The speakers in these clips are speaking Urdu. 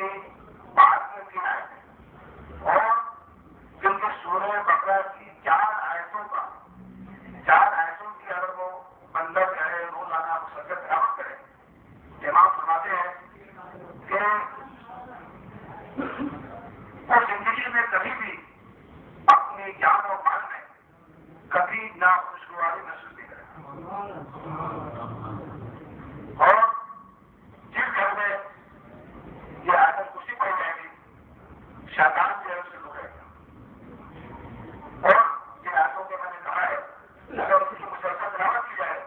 کی بعد میں 3 آیتیں اور کیونکہ سورہ بقرہ کی 4 آیتوں کی اگر وہ بندہ کرے روزانہ مسلسل تلاوت کرے، امام فرماتے ہیں کہ وہ زندگی میں کبھی بھی اپنی جان و مال میں کبھی نہ خوشگواری محسوس نہیں کرے، اور جس گھر میں یہ آیت کرسی پڑی جائے گی شیطان جو ہے اسے روکے گا، اور جن آیتوں کو میں نے کہا ہے اگر اس کی مسلسل تلاوت کی جائے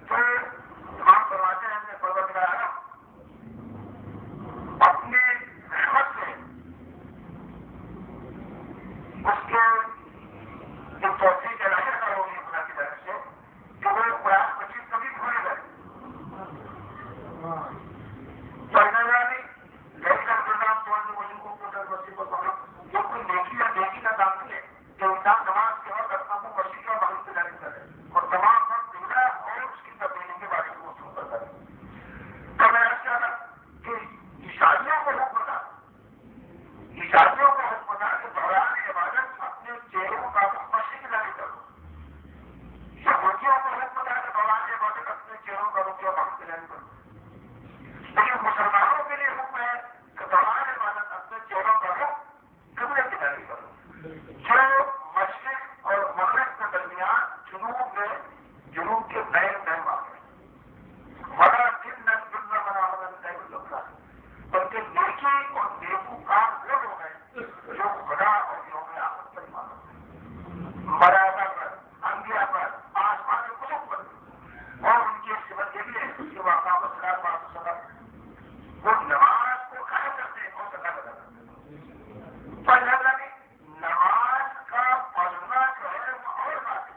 تو امام فرماتے ہیں کہ پروردگار عالم اپنی رحمت سے اس کے جو توفیق الہی ادا ہوگی خدا کی طرف سے کہ وہ قرآن مجید کبھی بھول گئے پڑھنے والی گھر کا پروگرام چھوڑنے مجھے کو جو کوئی نیکی یا نیکی کا کام نہیں ہے کہ انسان نماز کے وقت اپنا کو مسیح کا معلوم تجاری کرے اور تمام وقت دنیا اور اس کی تبدیلی کے بارے میں وہ سنتا کرے۔ تو میں ایسا کہا کہ عیسائیوں کو حکم تھا کہ دوران عبادت اپنے چہروں کا مسیح جاری کرو، یہودیوں کو حکم تھا کہ دوران عبادت اپنے چہروں کا رخ جاری کرو، لیکن مسلمانوں کے لیے حکم ہے کہ دوران عبادت اپنے چہروں کا رخ قبلے کی جاری کرو، جو مشرق اور مغرب کے درمیان جنوب کے بین واقع ہے۔ بڑا دن نہ بنا بلکہ نیکی اور نیکو کام وہ لوگ ہیں جو خدا اور یوم آخرت پر ایمان رکھتے ہیں، ملائکہ پر، انبیاء پر، آسمان کے کتب پر، اور ان کی ایک صفت یہ بھی ہے کہ وہ اقامت الصلاۃ وآتوا الزکاۃ، وہ نماز کو قائم کرتے ہیں اور زکات ادا کرتے ہیں۔ پر اللہ نے نماز کا پڑھنا جو ہے وہ اور بات ہے،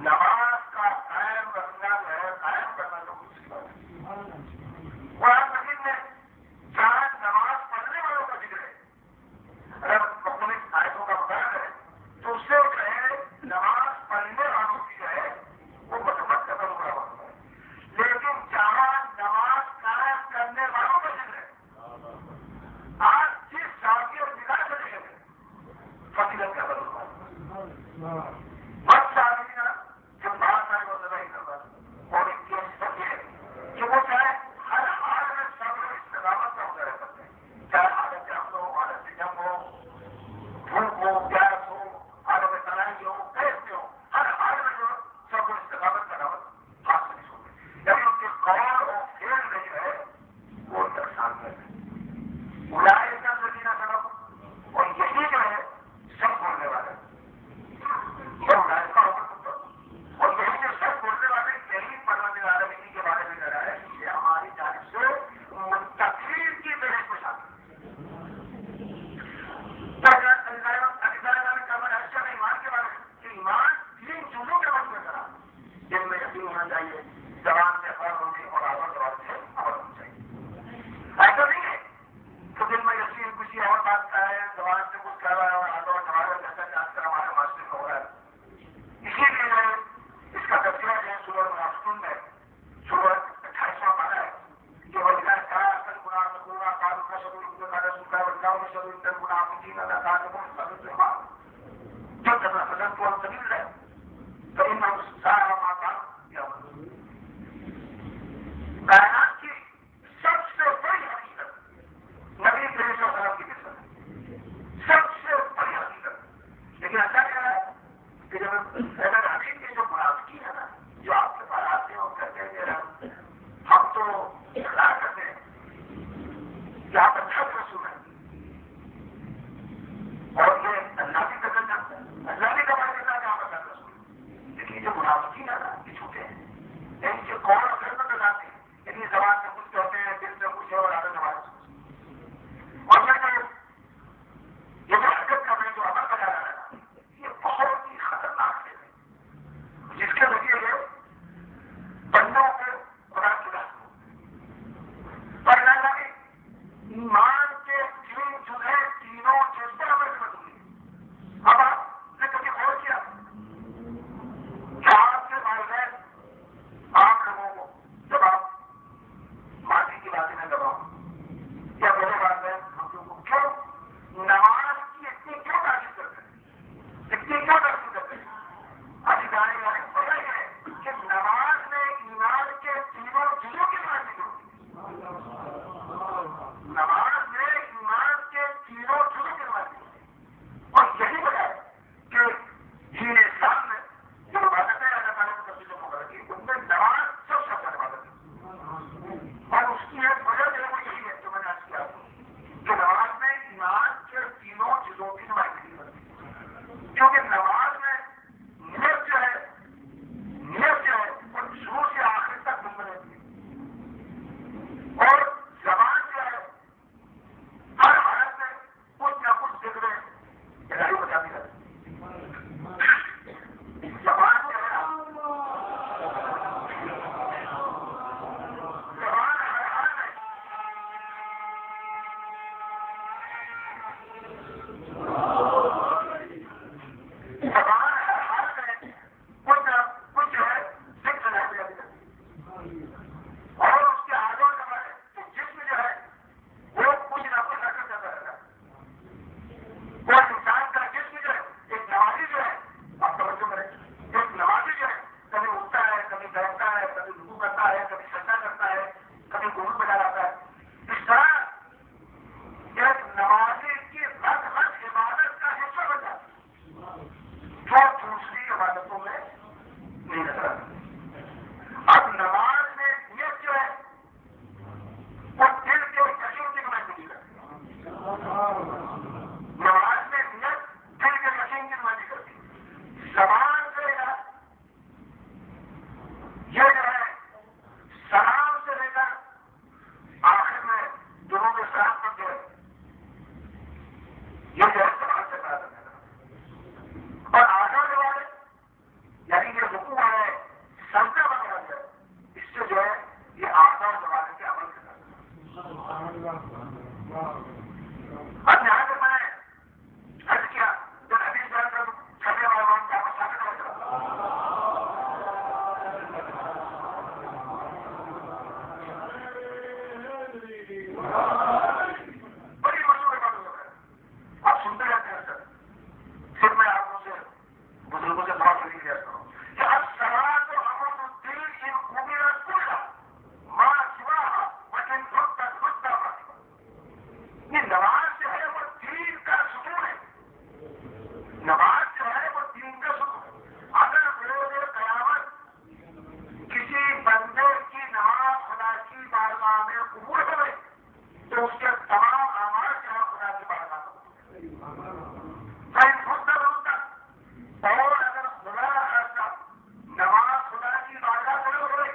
نماز کا قائم رکھنا جو ہے قائم کرنا جو دوسری بات ہے۔ قرآن مجید میں جہاں نماز پڑھنے والوں کا ذکر ہے، اگر مختلف آیتوں کا مطالعہ کریں تو اس سے جو ہے نماز پڑھنے والوں کی جو ہے وہ مذمت کا ضرور ہوتا ہے، لیکن جہاں نماز قائم کرنے والوں کا ذکر ہے، آج جس شادی اور نگاہ سے دیکھیں گے فضیلت کا ضرور ہوتا ہے۔ بس شادی جو بہت سارے وہ زبان کرتا ہے اور ان کی صفت یہ ہے کہ وہ چاہے ہر حال میں صبر و استقامت کا ہوتا رہ سکتے ہیں، چاہے حالت جنگ ہو، حالت جنگ ہو، دھوپ ہو، پیاس ہو، حالت تنائی ہو، کیسے ہو، ہر حال میں جو صبر و استقامت کا دعوت حاصل نہیں ہوتی، یعنی ان کے قول اور فعل میں جو ہے وہ نقصان ہے۔ اولئک الذین صدقوا، اور یہی جو ہے سب بولنے والے ہیں، یہ اولئک کا حکم ہے، اور یہی جو سب بولنے والے یہی پروردگار عالم انہی کے بارے میں کہہ رہا ہے کہ یہ ہماری جانب سے متقین کی فہرست میں شامل ہے۔ ایمان کے بارے میں کہ ایمان 3 چیزوں کے وقت میں کرا، جن میں یقین ہونا چاہیے، زبان سے فرض ہونی اور آزاد زبان سے عمل ہونا چاہیے۔ ایسا نہیں ہے کہ دل میں یقین کسی اور بات کا ہے، زبان سے کچھ کہہ رہا ہے اور آزاد ہمارا جیسا کہ آج کل ہمارے معاشرے میں ہو رہا ہے۔ اسی لیے اس کا تذکرہ جو ہے سورہ منافقون میں سورہ 28واں پارہ ہے کہ وَإِذَا جَاءَكَ الْمُنَافِقُونَ قَالُوا نَشْهَدُ إِنَّكَ لَرَسُولُ اللَّهِ وَاللَّهُ يَشْهَدُ إِنَّ الْمُنَافِقِينَ لَكَاذِبُونَ جب جب حضرت کو ہم سبیل ہے تو ان سارا ماتا کائنات کی سب سے بڑی حقیقت نبی صلی اللہ علیہ وسلم کی قصت ہے، سب سے بڑی حقیقت، لیکن ایسا کیا ہے کہ جب حیدر حبیب کے جو منافقین ہے نا، جو آپ کے پاس آتے ہیں اور کہتے ہیں کہ ہم تو اقرار کرتے ہیں کہ آپ اچھا رسول ہیں اور یہ اللہ کی قدر جانتے ہیں، اللہ بھی گواہ دیتا ہے کہ آپ اب یہاں سے میں عرض کیا جو نبی جان کر چھٹے والوں کا مسئلہ بڑی مشہور بات ہو ہے. آپ سنتے رہتے ہیں سر. پھر میں آپ سے بزرگوں سے بات نہیں کیا کروں کہ اب سوال تو ہم الدین ان خوبیت کھلا ماں سوا وطن خود تک خود کا یہ نماز جو ہے وہ دین کا ستون ہے. نماز جو ہے وہ دین کا ستون. اگر روز قیامت کسی بندے کی نماز خدا کی بارگاہ میں قبول ہو گئی تو اس کے تمام اعمال جو ہے خدا کی بارگاہ میں خود ہوتا. اور اگر خدا ایسا نماز خدا کی بارگاہ میں ہو گئی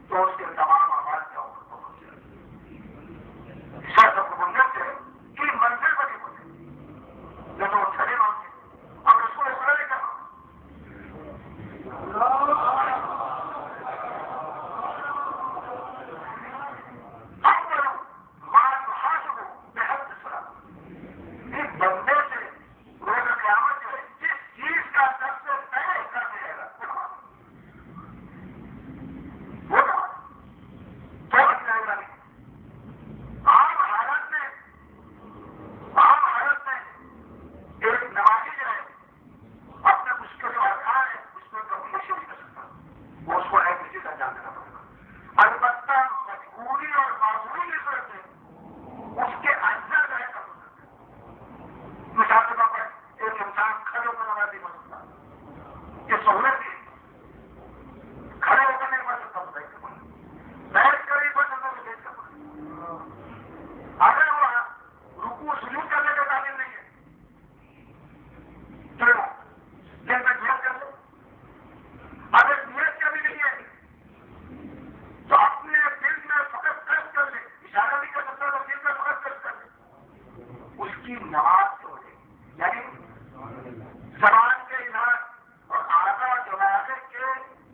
تو اس کے تمام اعمال جو سے کی منزل بنی ہوتی جو تو چھڑے مانگے. اب اس کو اس طرح نہیں کرنا. بندے سے روز قیامت جو ہے جس چیز کا سب سے پہلے حصہ ملے گا وہ تو عام حالت میں ایک نمازی جو ہے اپنے اس کے جو ارکان ہے اس میں کبھی نشے نہیں کر سکتا. وہ اس کو ایک چیز انجام دینا پڑے گا. البتہ مجبوری اور معذوری کی صورت ہے اس کے اجزا جو ہے کر سکتے. مثال کے طور پر ایک انسان کھڑے ہو کر نماز نہیں پڑھ سکتا. یہ سہولت تھی. کھڑے ہو کر نہیں پڑھ سکتا تو بیٹھ کر پڑھ. بیٹھ کر نہیں پڑھ سکتا تو بیٹھ کر پڑھ. اگر وہ رکوع سجود کرنے کا تعلیم نہیں ہے تو دل میں نیت کر لو. اگر نیت کا بھی نہیں ہے تو اپنے دل میں فقط قصد کر لے. اشارہ نہیں کر سکتا تو دل میں فقط قصد کر لے. اس کی نماز جو ہے یعنی زبان کے اظہار اور اعضاء جوارح کے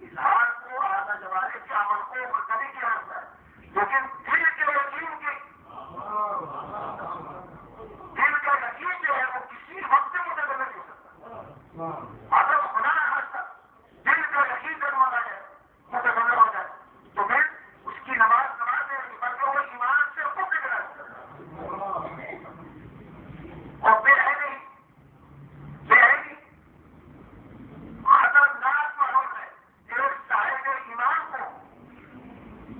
اظہار کو اعضاء جوارح کے عمل کو ملتوی کیا ہوتا ہے. لیکن دل کے یقین کی دل کا یقین جو ہے وہ کسی وقت سے متبدل نہیں ہو سکتا. اگر خدا نخواستہ دل کا یقین کرنے والا ہے متبدل ہو جائے تو پھر اس کی نماز نہیں ہوگی بلکہ وہ ایمان سے خود نکلا اور بے ہے نہیں خطرناک ماحول ہے.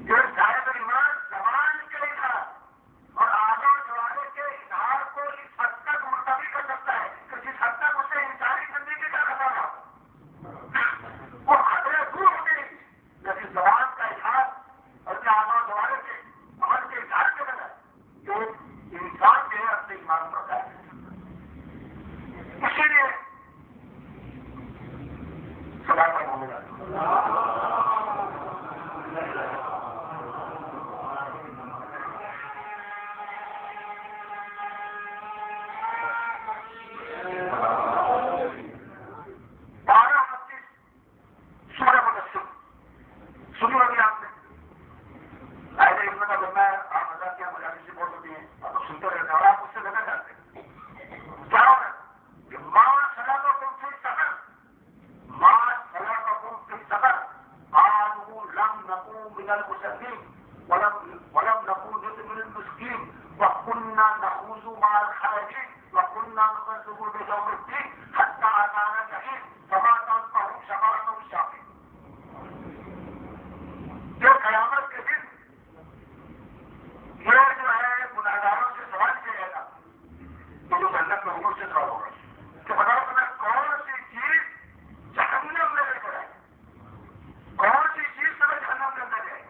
ایک صاحب ایمان زبان کے اظہار اور اعضاء جوارح کے اظہار کو اس حد تک ملتوی کر سکتا ہے کہ جس حد تک اسے انسانی زندگی کا خطرہ نہ ہو. وہ خطرے دور ہوتے نہیں لیکن زبان کا اظہار اور اعضاء جوارح کے عمل کے اظہار کے بجائے جو انسان جو ہے اپنے ایمان پر ہے. اسی لیے سلام سورہ مدثر سنی ہوگی آپ نے. اہل علم کا بننا ہے. آپ مزاق کیا مجالی سے بہت ہوتی ہیں آپ سنتے رہتے ہیں اور آپ اس سے زیادہ جانتے ہیں. کیا ہوگا کہ ماں سلامتم فی السفر قالوا لم نكن من المصلين ولم نكن نطعم المسكين وكنا نخوض مع الخائضين وكنا نكذب بيوم الدين حتى أتانا اليقين فما تنفعهم شفاعة الشافعين. جو قیامت کے دن یہ جو ہے گناہگاروں سے سوال کیا جائے گا تو جو جنت میں عمر سے سوال ہوگا کہ بتاؤ تمہیں کون سی چیز جہنم میں لے کر آئے, کون سی چیز تمہیں جہنم میں لے جائے.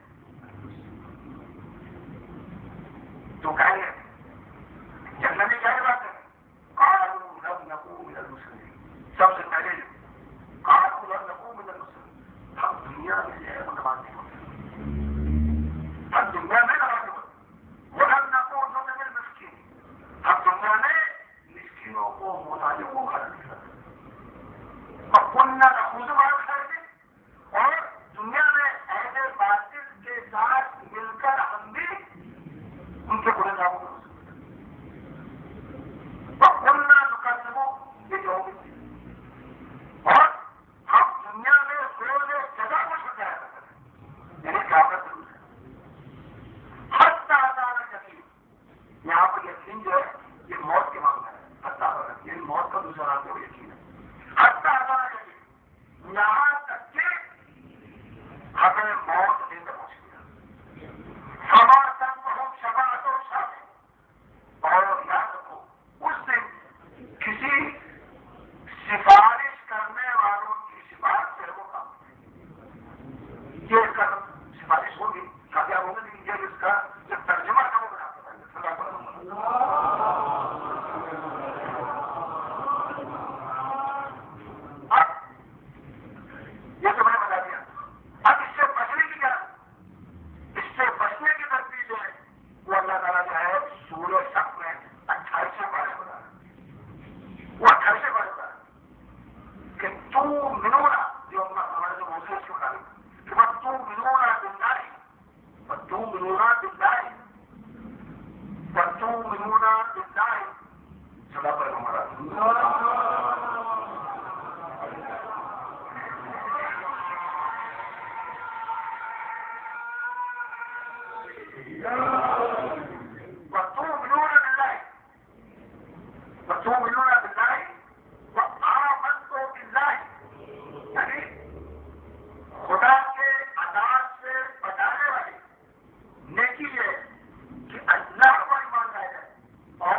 تو کہیں گے جنت میں کیا بات ہے, قالوا لم نكن من المسلمين. سب سے پہلے ان کے برے کاموں میں بولنا نکالنا یہ جو ہوگی اور ہم دنیا میں روز جگہ کو چھٹایا کرتے ہیں یعنی کیا ضرور ہے ہر تعداد یقین یہاں پر یقین جو ہے یہ موت کے معاملہ ہے ہر تعداد یعنی موت کا دوسرا نام جو یقین ہے ہر تعداد یقین یہاں تک کہ ہمیں موت لے کر پہنچ گیا سما تک بہت شباعت اور شاہ اور یاد رکھو اس دن کسی سفارش کرنے والوں کی سفارش سے وہ کام یہ کر سفارش ہوگی کامیاب ہوگی لیکن یہ اس کا جب ترجمہ کرو گے آپ اب یہ تو میں نے بتا دیا اب اس سے بچنے کی کیا اس سے بچنے کی ترتیب جو ہے وہ اللہ تعالیٰ جو ہے سورہ صف میں 28 بارے بتا رہا وہ 28 بارے بتا رہا کہ تو منونا جو ہمارے جو موسیقی کی بتا رہی کہ بس تو منونا دلداری اور تو منونا دلداری اور تو منونا دلداری سدا پر ہمارا خدا کے عذاب سے بچانے والی نیکی ہے کہ اللہ پر ایمان لائے جائے اور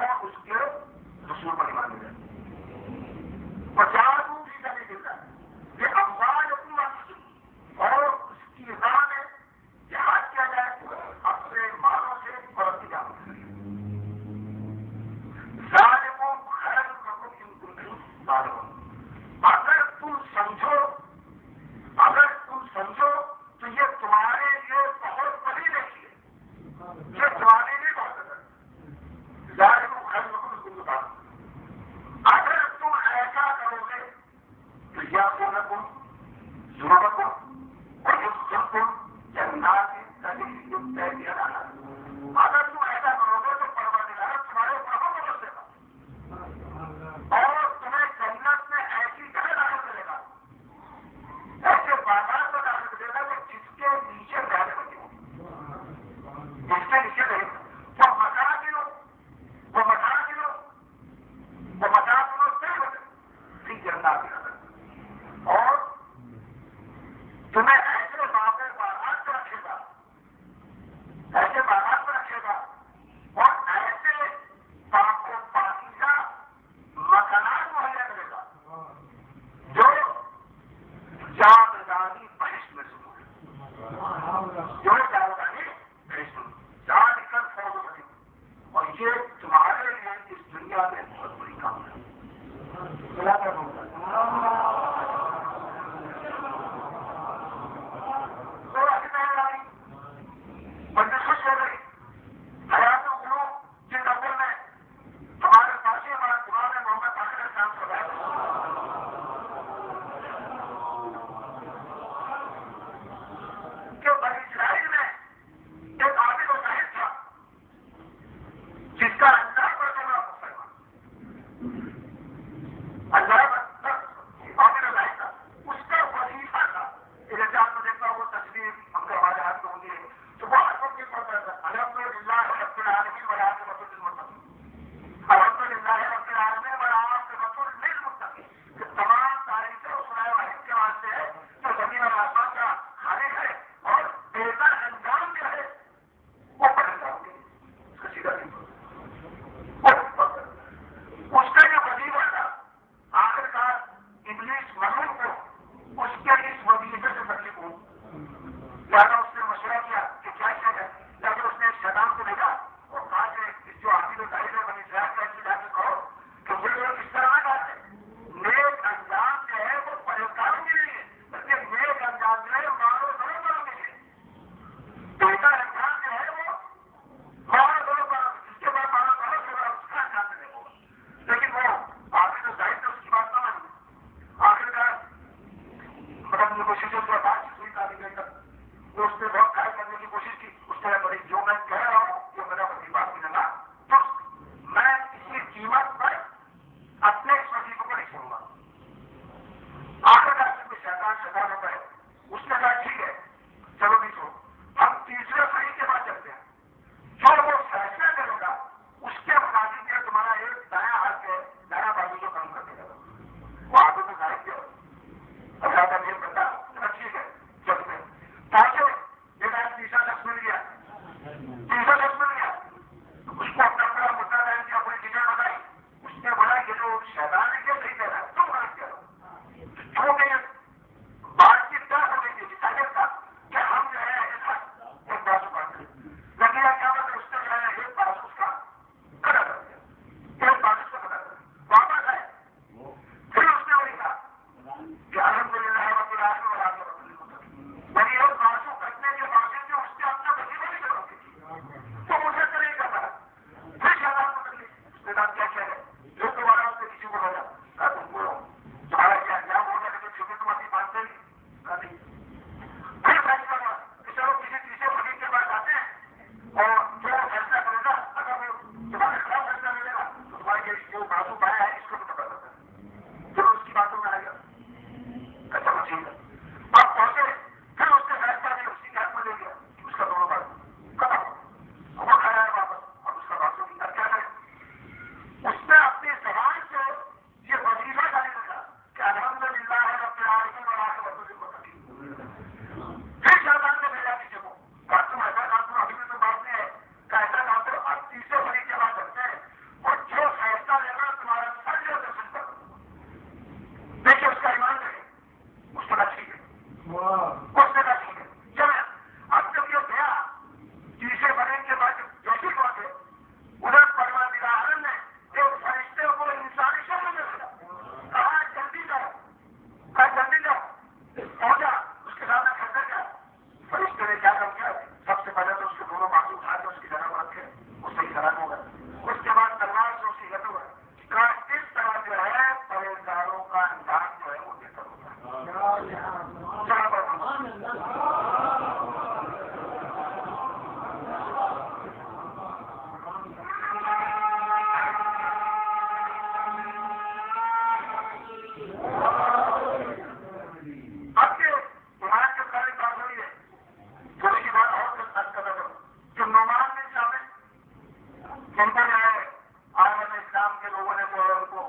نام کے لوگوں نے جو ہے ان کو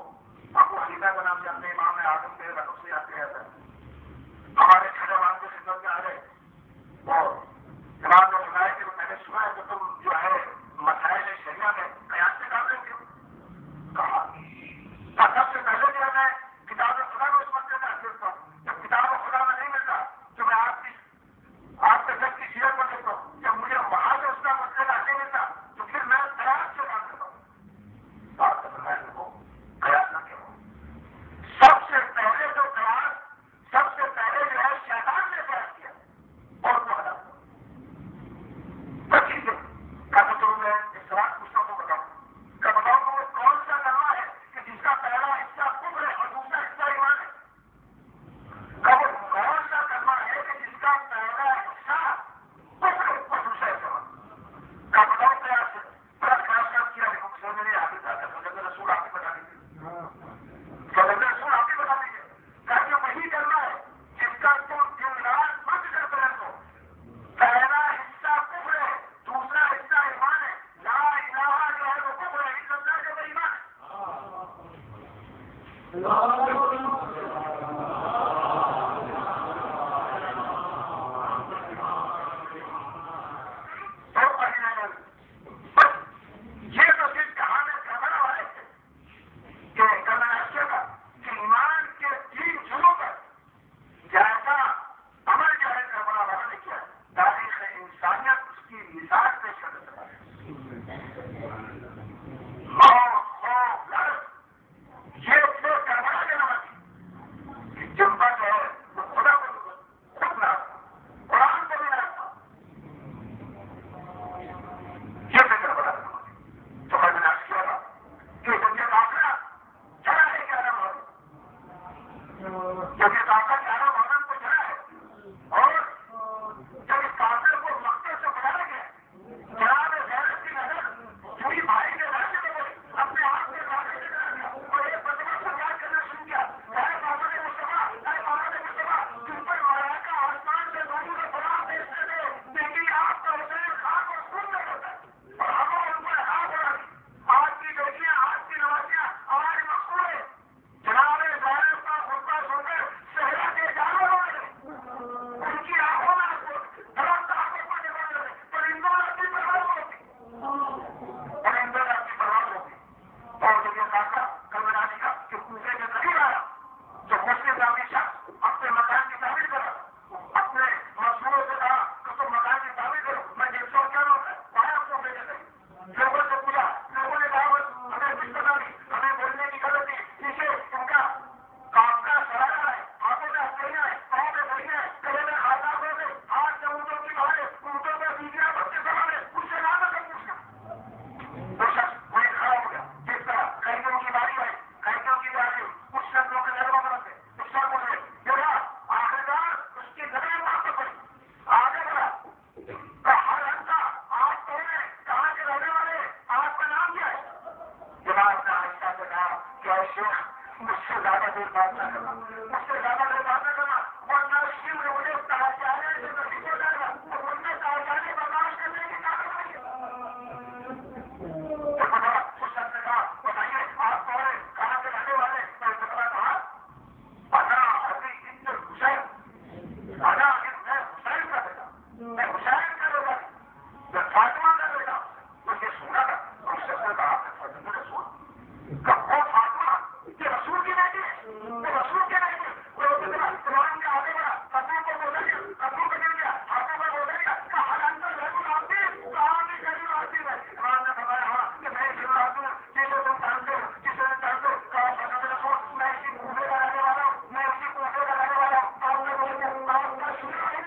ابو حنیفہ کا نام جانتے، امام اعظم کے نام سے آتے رہتا ہے. ہمارے چھوٹے امام کی خدمت میں آ گئے اور امام نے سنایا کہ میں نے سنا ہے کہ تم جو ہے مسائل شریعہ میں قیاس سے کام لیں گے. کہا سب سے پہلے جو ہے میں کتاب خدا میں اس مسئلے میں دیکھتا ہوں. جب کتاب خدا میں نہیں ملتا تو میں آپ کے سب کی سیرت کو دیکھتا ہوں. جب مجھے وہاں سے اس کا مسئلہ نہیں ملتا تو پھر میں قیاس سے کام کرتا ہوں. بات میں کو قیاس نہ کروں. سب سے پہلے جو قیاس سب سے پہلے جو ہے شیطان نے قیاس کیا اور وہ ہٹا ٹھیک ہے. کب تو میں اس سوال پوچھتا ہوں بتاؤں کہ بتاؤں کہ وہ کون سا کلمہ ہے کہ جس کا پہلا حصہ کفر ہے اور دوسرا حصہ ایمان ہے. کب کون سا کلمہ ہے کہ جس کا پہلا حصہ کفر ہے اور دوسرا حصہ ایمان. کب بتاؤں قیاس سے بڑا خاص کام کیا ہے. سمجھ میں نہیں آتی تھا سمجھ رسول آپ کو بتا دیجیے. سمجھ رسول آپ کو بتا دیجیے کہ وہی کلمہ ہے جس کا تم دن رات بند کرتے رہو. پہلا حصہ کفر ہے دوسرا حصہ ایمان ہے. لا الہ جو ہے وہ کفر ہے اس اللہ جو ایمان ہے. یہ تو صرف کہاں کرنے والے تھے کہ کرنا اچھا تھا کہ ایمان کے 3 جنوں پر جیسا عمل جو ہے کرنا والا نے کیا تاریخ انسانیت اس کی مثال پیش کر سکتا ہے. یہ جو کربلا کے نام جن پر جو ہے وہ خدا کو خود نہ قرآن کو بھی نہ رکھتا یہ بھی کربلا کا نام. تو میں نے آج کیا تھا کہ مجھے کافلا چلا ہے 11 محرم جب یہ کافلا 11 محرم کو چلا ہے اور جب اس کافلے کو مکے سے بلایا گیا جناب غیرت کی نظر پوری بھائی کے گھر سے بولے اپنے آپ کے گھر سے کرا دیا اور ایک بدما سرکار کرنا شروع کیا. اے بابا نے مصطفیٰ اے بابا نے مصطفیٰ تم پر ملائکہ آسمان سے لوگوں کو بلا بھیجتے تھے لیکن آپ کا حسین خاک اور خون میں ہوتا ہے اور ہمیں ان پر خاک ہو رہی. آج کی بیٹیاں آج کی نوازیاں ہماری مقصود ہے. جناب غیرت کا خطبہ سن کر صحرا کے جانور ہو گئے. ان کی آنکھوں میں درخت آنکھوں پر نکال رہے پرندوں میں اپنی پرواز ہوتی پرندوں میں اپنی پرواز ہوتی. اور جب یہ کہا کل میں نے دیکھا کہ کوفے کے قریب آیا تو مسلم نامی شخص اپنے مکان کی تعمیر کرا اپنے مزدوروں سے کہا کہ تم مکان کی تعمیر کرو میں دیکھتا ہوں کیا ہوتا ہے. آیا کوفے کے قریب لوگوں سے پوچھا لوگوں نے کہا ہمیں کچھ پتا نہیں ہمیں بولنے کی غلط تھی نیچے ان کا کام کا سرایا ہے ہاتھوں میں ہتھیلیاں ہیں پاؤں میں گھڑیاں ہیں گلے میں آزاد ہو گئے ہاتھ سے اونٹوں کی بہارے اونٹوں میں بیویاں بچے سوال ہے اس سے نہ پوچھنا. وہ شخص وہیں کھڑا ہو گیا. جس طرح قیدیوں کی باری آئی قیدیوں کی باری کچھ شخصوں کے نظروں میں رکھے اس شخص بولے دیکھا آخرکار اس کی نظریں وہاں پہ پڑی آگے بڑھا کہ ہر ہفتہ آپ کون ہیں کہاں کے رہنے والے آپ کا نام کیا ہے. جناب نے آہستہ سے کہا کہ اے شیخ مجھ سے زیادہ دیر بات نہ کرنا مجھ سے زیادہ دیر بات نہ کرنا ورنہ شیو نے مجھے کہا جانے سے نصیب ہو جائے گا اور ورنہ کہا جانے برداشت کرنے کی طاقت نہیں ہے. اس شخص نے کہا بتائیے آپ کون ہیں کہاں سے رہنے والے. میں نے کہا انا ابھی ابن حسین انا ابن حسین کا بیٹا میں حسین کا بیٹا میں فاطمہ کا بیٹا. مجھے سنا تھا اور اس شخص نے کہا فاطمہ رسول کہ وہ فاطمہ یہ رسول کی بیٹی ہے وہ رسول کی بیٹی ہے. قرآن کے آگے بڑھا قبول کو بولا گیا قبول کو گر گیا ہاتھوں میں بولا گیا کہ ہر اندر رہو آتی کہاں بھی غریب آتی ہے. قرآن نے بتایا ہاں کہ میں اس آدمی جسے تم جانتے ہو جسے تم جانتے ہو کہا فاطمہ رسول میں اسی کوفے کا رہنے والا ہوں میں اسی کوفے کا رہنے والا ہوں. آپ نے بولے آپ کا سنا ہے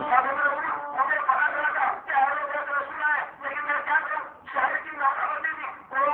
فاطمہ رسول مجھے پتا چلا تھا کہ اہل بیت رسول ہے لیکن میں کیا کروں شہر کی ناکہ بندی تھی وہ